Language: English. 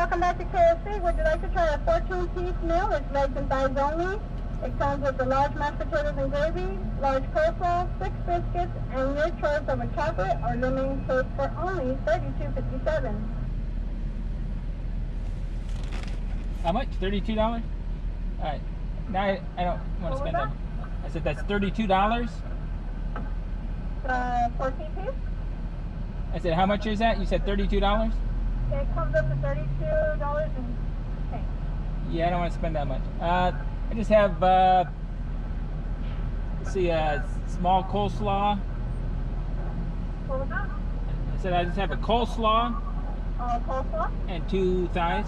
welcome back to KFC. Would you like to try a 14-piece meal? It's legs and thighs only. It comes with the large mashed potatoes and gravy, large coleslaw, 6 biscuits, and your choice of a chocolate or lemon cake for only $32.57. How much? $32? All right. Now I don't want to spend that. I said that's $32. 14-piece? I said how much is that? You said $32? It comes up to $32 and change. Yeah, I don't want to spend that much. I just have let's see, a small coleslaw. What was that? I said I just have a coleslaw Coleslaw? and 2 thighs.